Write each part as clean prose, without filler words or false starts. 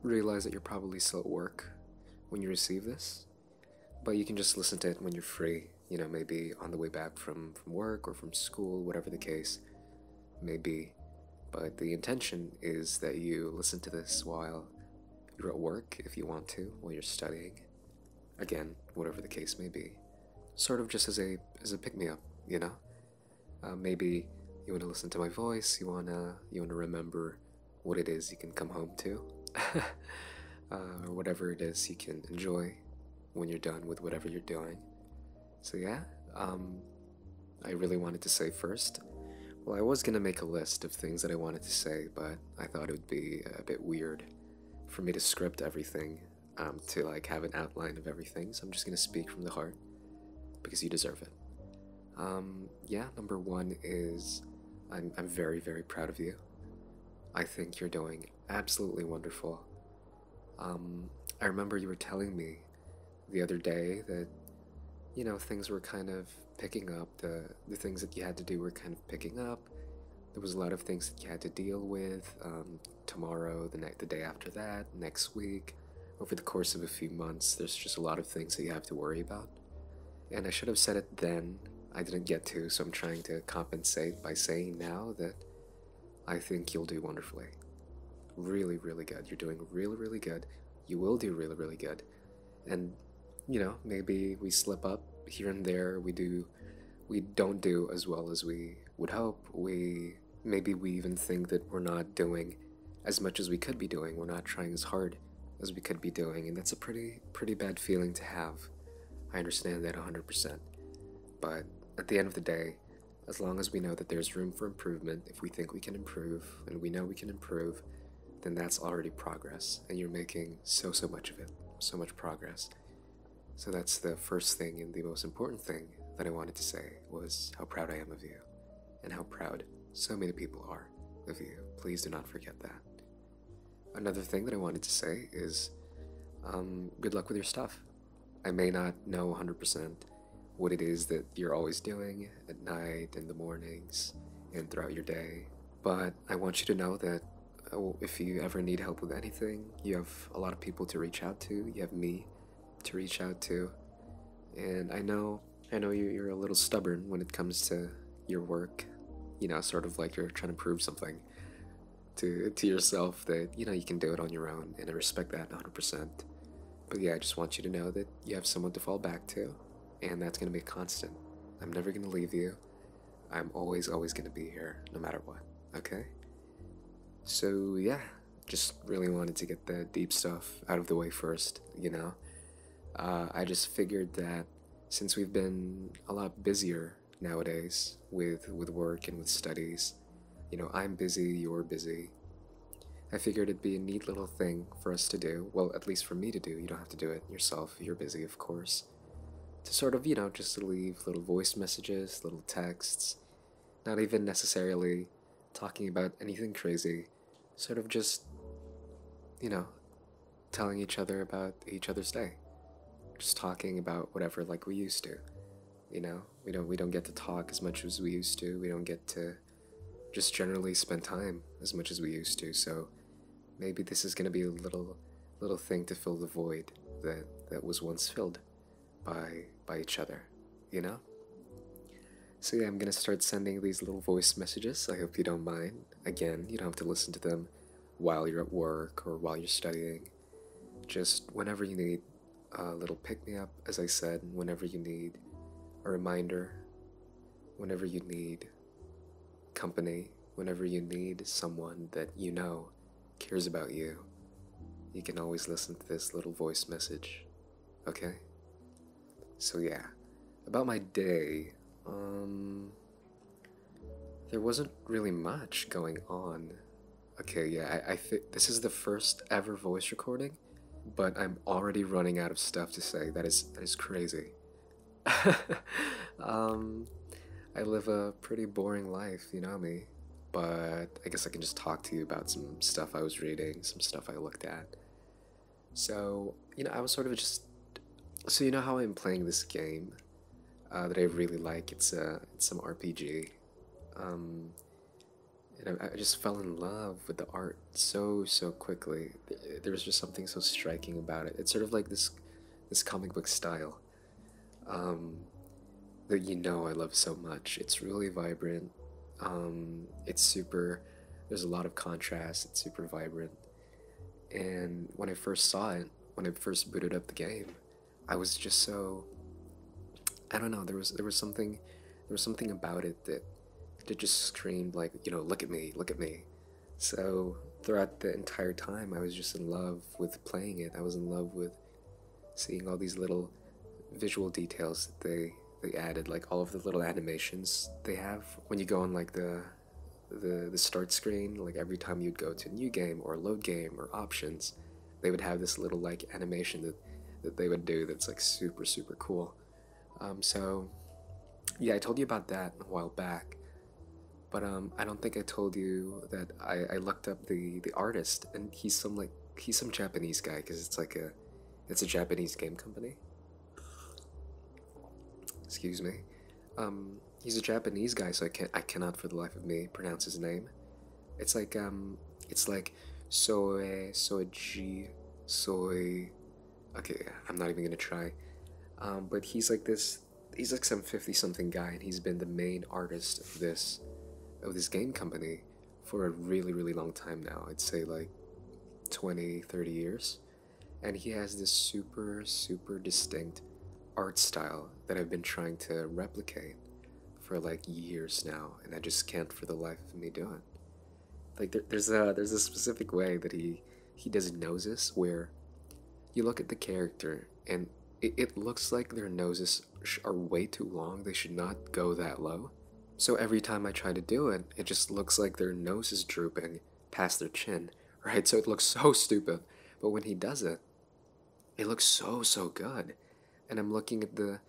realize that you're probably still at work when you receive this, but you can just listen to it when you're free, maybe on the way back from work or from school, whatever the case may be. But the intention is that you listen to this while you're at work, if you want to, while you're studying. Again, whatever the case may be. Sort of just as a pick-me-up, you know? Maybe you want to listen to my voice, you wanna remember what it is you can come home to, or whatever it is you can enjoy when you're done with whatever you're doing. So yeah, I really wanted to say first. Well, I was gonna make a list of things that I wanted to say, but I thought it would be a bit weird for me to script everything, to like have an outline of everything. So I'm just gonna speak from the heart because you deserve it. Yeah, number one is I'm very, very proud of you. I think you're doing absolutely wonderful. I remember you were telling me the other day that, things were kind of picking up. The things that you had to do were kind of picking up. There was a lot of things that you had to deal with, tomorrow, the day after that, next week. Over the course of a few months, there's just a lot of things that you have to worry about. And I should have said it then. I didn't get to, so I'm trying to compensate by saying now that I think you'll do wonderfully. Really, really good. You're doing really, really good. You will do really, really good. And, maybe we slip up here and there. We don't do as well as we would hope. Maybe we even think that we're not doing as much as we could be doing. We're not trying as hard as we could be doing, and that's a pretty bad feeling to have. I understand that 100%. But at the end of the day, as long as we know that there's room for improvement, if we think we can improve, and we know we can improve, then that's already progress, and you're making so much of it, so much progress. So that's the first thing, and the most important thing that I wanted to say was how proud I am of you, and how proud so many people are of you. Please do not forget that. Another thing that I wanted to say is, good luck with your stuff. I may not know 100% what it is that you're always doing at night, in the mornings, and throughout your day, but I want you to know that if you ever need help with anything, you have a lot of people to reach out to. You have me to reach out to, and I know you're a little stubborn when it comes to your work. Sort of like you're trying to prove something to yourself that you can do it on your own, and I respect that 100%. But yeah, I just want you to know that you have someone to fall back to, and that's going to be constant. I'm never going to leave you. I'm always going to be here, no matter what, okay? So yeah, just really wanted to get the deep stuff out of the way first, I just figured that since we've been a lot busier nowadays with work and with studies, I'm busy, you're busy, I figured it'd be a neat little thing for us to do, well, at least for me to do. You don't have to do it yourself, you're busy, of course, to sort of, just to leave little voice messages, little texts, not even necessarily talking about anything crazy, sort of just, telling each other about each other's day, just talking about whatever like we used to, we don't get to talk as much as we used to, we don't get to just generally spend time as much as we used to, so maybe this is going to be a little thing to fill the void that was once filled by each other, So yeah, I'm gonna start sending these little voice messages. I hope you don't mind. Again, you don't have to listen to them while you're at work or while you're studying. Just whenever you need a little pick-me-up, as I said, whenever you need a reminder, whenever you need company, whenever you need someone that cares about you, you can always listen to this little voice message, okay? So yeah, about my day, there wasn't really much going on. Okay, yeah, I think this is the first ever voice recording, but I'm already running out of stuff to say. That is crazy. I live a pretty boring life, you know me, but I guess I can just talk to you about some stuff I was reading, some stuff I looked at. So, I was sort of just, so you know how I'm playing this game that I really like. It's some RPG, And I just fell in love with the art so quickly. There was just something so striking about it. It's sort of like this comic book style, um, that I love so much. It's really vibrant. It's super. There's a lot of contrast. It's super vibrant. And when I first saw it, when I first booted up the game, I was just so, I don't know. There was something about it that just screamed like, look at me, look at me. So throughout the entire time, I was just in love with playing it. I was in love with seeing all these little visual details that they added, like all of the little animations they have when you go on like the start screen. Like every time you'd go to new game or load game or options, they would have this little like animation that they would do that's like super cool. So yeah, I told you about that a while back, but I don't think I told you that I looked up the artist, and he's some Japanese guy, because it's a Japanese game company. Excuse me. He's a Japanese guy, so I cannot for the life of me pronounce his name. It's like soji soy. Okay, I'm not even gonna try. But he's like this. He's like some 50-something guy, and he's been the main artist of this game company for a really long time now. I'd say like 20, 30 years, and he has this super distinct art style that I've been trying to replicate for like years now, and I just can't for the life of me do it. Like there's a specific way that he does noses where you look at the character and it looks like their noses are way too long. They should not go that low. So every time I try to do it, it just looks like their nose is drooping past their chin, right? So it looks so stupid. But when he does it, it looks so good. And I'm looking at the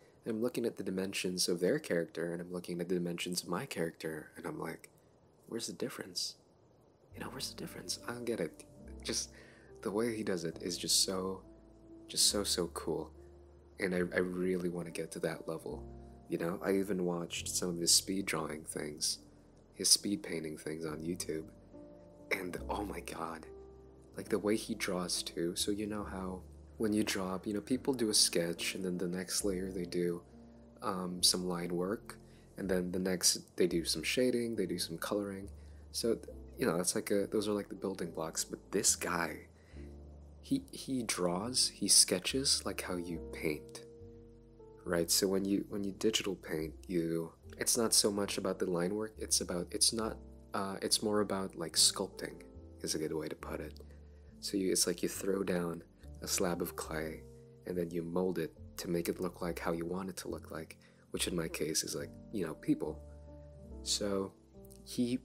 dimensions of their character, and I'm looking at the dimensions of my character, and I'm like, where's the difference? Where's the difference? I don't get it. Just the way he does it is just so cool. And I really want to get to that level. I even watched some of his speed drawing things, his speed painting things on YouTube. And oh my god, like the way he draws too. So you know how when you draw, people do a sketch, and then the next layer they do some line work, and then the next they do some shading, they do some coloring. So that's like those are like the building blocks. But this guy, he draws, he sketches like how you paint, right? So when you digital paint, it's not so much about the line work. It's more about like sculpting is a good way to put it. So it's like you throw down a slab of clay, and then you mold it to make it look like how you want it to look like, which in my case is like, people. So he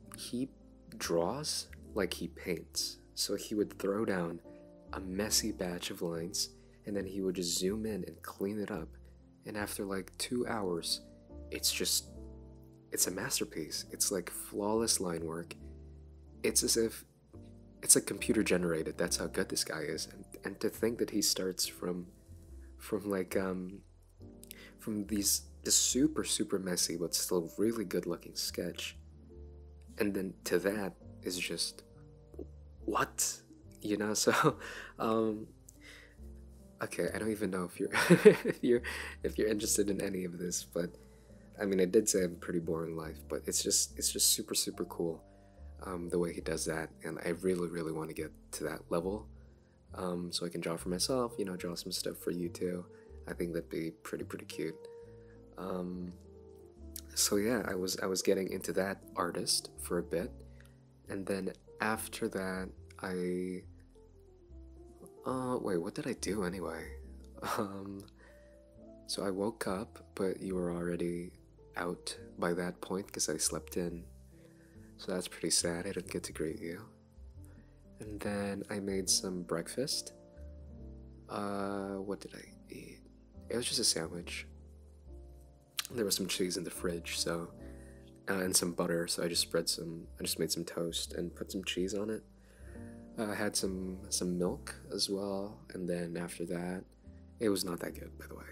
draws like he paints. So he would throw down a messy batch of lines, and then he would just zoom in and clean it up. And after like 2 hours, it's a masterpiece. It's like flawless line work. It's as if it's like computer generated. That's how good this guy is. And to think that he starts from this super messy but still really good looking sketch, and then to that is just what, so okay, I don't even know if you're if you're interested in any of this, but I mean, I did say I have a pretty boring life, but it's just super cool, the way he does that. And I really want to get to that level, so I can draw for myself, draw some stuff for you too. I think that'd be pretty cute. So yeah, I was getting into that artist for a bit, and then after that wait, what did I do anyway? So I woke up, but you were already out by that point because I slept in. So that's pretty sad. I didn't get to greet you. And then I made some breakfast. What did I eat? It was just a sandwich. There was some cheese in the fridge, so and some butter. So I just made some toast and put some cheese on it. I had some milk as well, and then after that, it was not that good, by the way.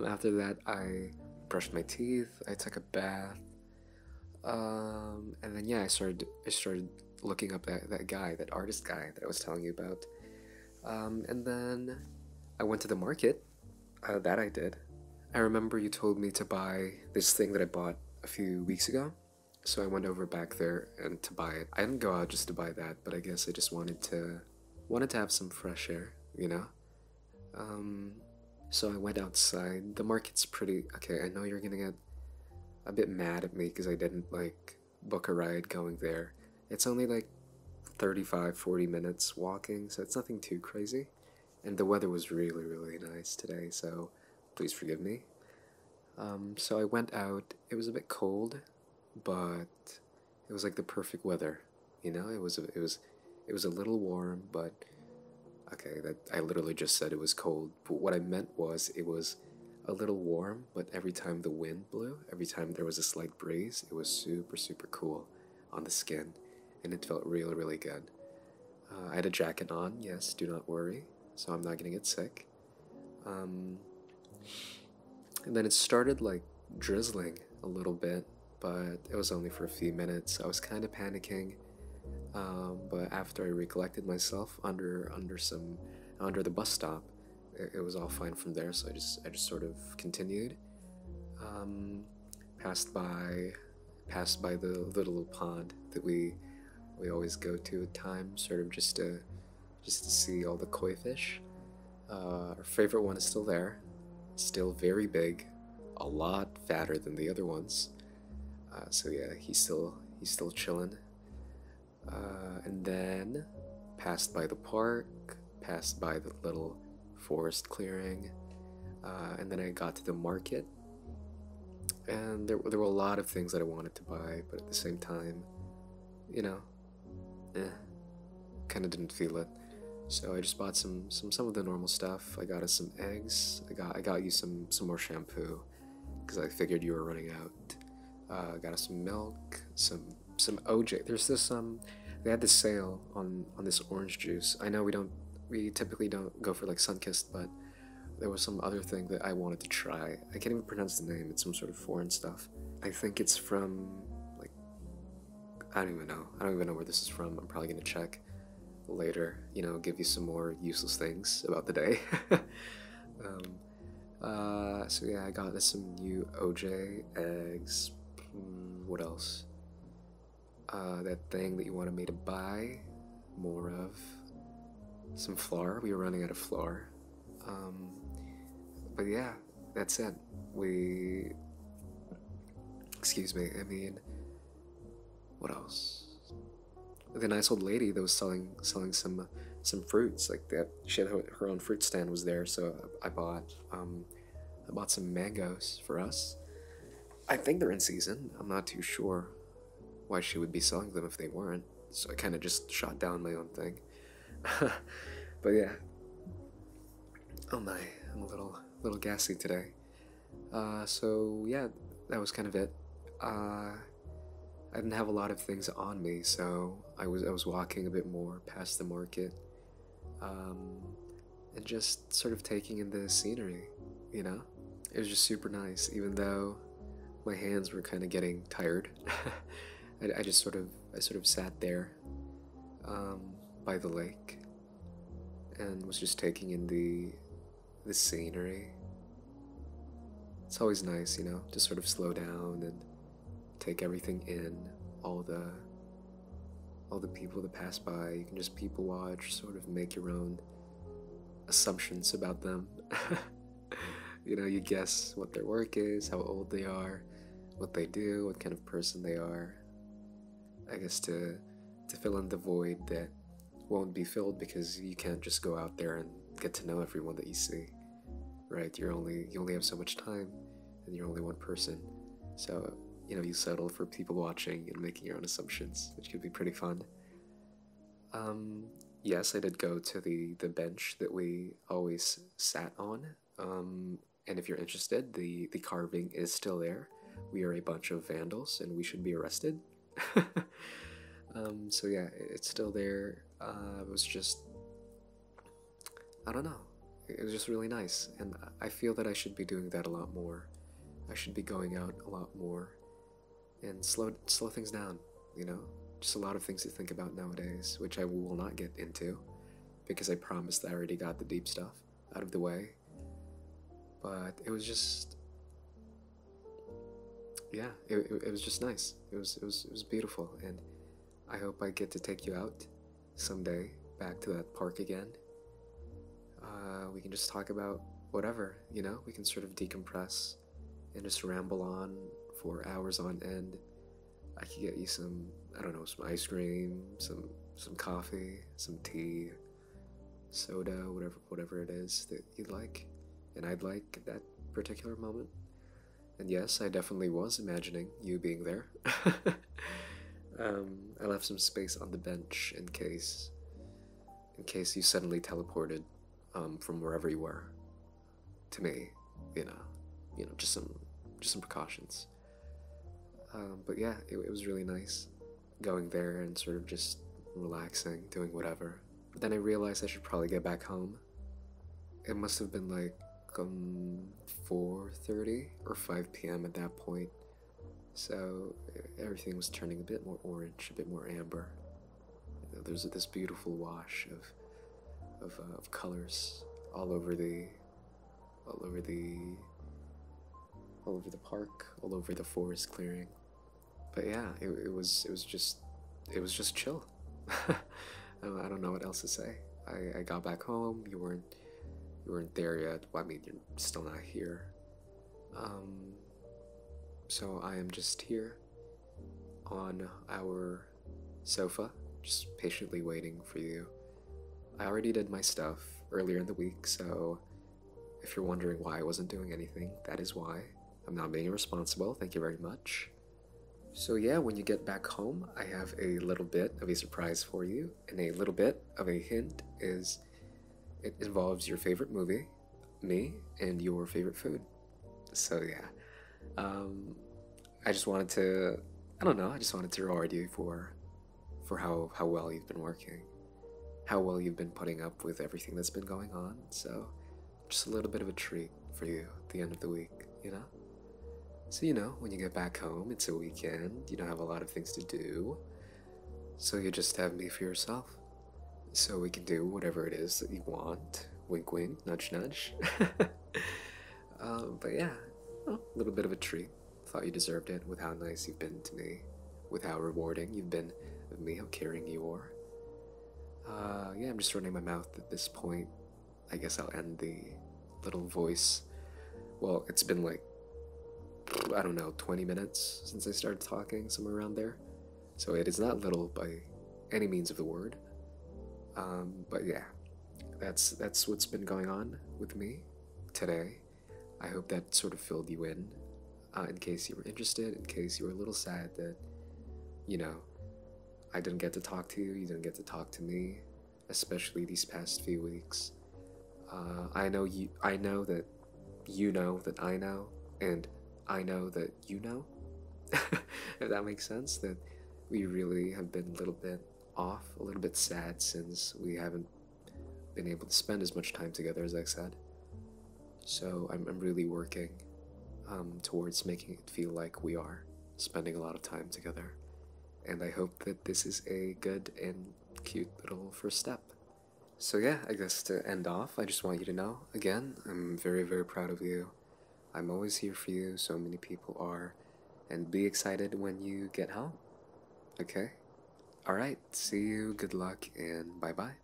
After that, I brushed my teeth. I took a bath. And then yeah, I started looking up that guy, that artist guy that I was telling you about. And then I went to the market. That I did. I remember you told me to buy this thing that I bought a few weeks ago. So I went over back there and to buy it. I didn't go out just to buy that, but I guess I just wanted to have some fresh air, you know? Um, so I went outside. The market's pretty okay. I know you're gonna get a bit mad at me because I didn't like book a ride going there. It's only like 35, 40 minutes walking, so it's nothing too crazy. And the weather was really, really nice today, so please forgive me. So I went out. It was a bit cold, but it was like the perfect weather. You know, it was a little warm, but okay, that I literally just said it was cold. But what I meant was it was a little warm, but every time the wind blew, every time there was a slight breeze, it was super, super cool on the skin, and it felt really, really good. I had a jacket on, yes, do not worry, so I'm not gonna get sick. Um, and then it started like drizzling a little bit, but it was only for a few minutes. I was kind of panicking, but after I recollected myself under the bus stop, it was all fine from there. So I just sort of continued, um, passed by passed by the little pond that we always go to at times, sort of just to see all the koi fish. Our favorite one is still there, still very big, a lot fatter than the other ones. So yeah, he's still chilling. And then passed by the park, passed by the little forest clearing, and then I got to the market, and there were a lot of things that I wanted to buy, but at the same time, you know, kind of didn't feel it. So I just bought some of the normal stuff. I got us some eggs. I got you some more shampoo because I figured you were running out. Got us some milk, some OJ. There's this they had this sale on this orange juice. I know we typically don't go for like Sunkist, but there was some other thing that I wanted to try. I can't even pronounce the name. It's some sort of foreign stuff. I think it's from like I don't even know. I don't even know where this is from. I'm probably gonna check later. Give you some more useless things about the day. So yeah, I got us some new OJ eggs. What else? That thing that you wanted me to buy more of. Some flour. We were running out of flour. Um, but yeah, that's it. Excuse me. I mean, what else? The nice old lady that was selling some fruits like that. She had her own fruit stand was there, so I bought some mangoes for us. I think they're in season. I'm not too sure why she would be selling them if they weren't. So I kind of just shot down my own thing. But yeah. Oh my, I'm a little gassy today. So yeah, that was kind of it. I didn't have a lot of things on me, so I was walking a bit more past the market, um, and just sort of taking in the scenery. You know, it was just super nice, even though my hands were kind of getting tired. I sort of sat there, um, by the lake and was just taking in the scenery. It's always nice, to sort of slow down and take everything in, all the people that pass by. You can just people watch, sort of make your own assumptions about them. You guess what their work is, how old they are, what they do, what kind of person they are. I guess to fill in the void that won't be filled because you can't just go out there and get to know everyone that you see, right? You only have so much time, and you're only one person, so you settle for people watching and making your own assumptions, which could be pretty fun. Yes, I did go to the bench that we always sat on. And if you're interested, the carving is still there. We are a bunch of vandals, and we should be arrested. So yeah, it's still there. It was just, I don't know. It was just really nice, and I feel that I should be doing that a lot more. I should be going out a lot more and slow things down, you know? Just a lot of things to think about nowadays, which I will not get into because I promised I already got the deep stuff out of the way. But it was just, yeah, it was just nice. It was beautiful, and I hope I get to take you out someday back to that park again. We can just talk about whatever, you know? We can sort of decompress and just ramble on for hours on end. I could get you some, I don't know, some ice cream, some coffee, some tea, soda, whatever it is that you'd like, and I'd like at that particular moment. And yes, I definitely was imagining you being there. I left some space on the bench in case you suddenly teleported from wherever you were to me. Just some precautions. But yeah, it was really nice going there and sort of just relaxing, doing whatever. But then I realized I should probably get back home. It must have been like 4:30 or 5 p.m. at that point. So everything was turning a bit more orange, a bit more amber. There's this beautiful wash of colors all over the park, all over the forest clearing. But yeah, it was just chill. I don't know what else to say. I got back home. You weren't there yet. Well, I mean, you're still not here. So I am just here on our sofa, just patiently waiting for you. I already did my stuff earlier in the week, so if you're wondering why I wasn't doing anything, that is why. I'm not being irresponsible, thank you very much. So yeah, when you get back home, I have a little bit of a surprise for you, and a little bit of a hint is it involves your favorite movie, me, and your favorite food. So yeah, I just wanted to, I don't know, I just wanted to reward you for how well you've been working, how well you've been putting up with everything that's been going on. So just a little bit of a treat for you at the end of the week, you know? So, when you get back home, it's a weekend, you don't have a lot of things to do, so you just have me for yourself. So we can do whatever it is that you want. Wink, wink, nudge, nudge. But yeah, a little bit of a treat. Thought you deserved it with how nice you've been to me, with how rewarding you've been with me, how caring you are. Yeah, I'm just running my mouth at this point. I guess I'll end the little voice. Well, it's been like, I don't know, 20 minutes since I started talking, somewhere around there. So it is not little by any means of the word. But yeah, that's what's been going on with me today. I hope that sort of filled you in case you were interested, in case you were a little sad that, I didn't get to talk to you, you didn't get to talk to me, especially these past few weeks. I know that you know that I know, and I know that you know, if that makes sense, that we really have been a little bit off, a little bit sad since we haven't been able to spend as much time together as I said. So I'm really working towards making it feel like we are spending a lot of time together. And I hope that this is a good and cute little first step. So yeah, I guess to end off, I just want you to know, again, I'm very, very proud of you. I'm always here for you, so many people are, and be excited when you get home, okay? Alright, see you, good luck, and bye-bye.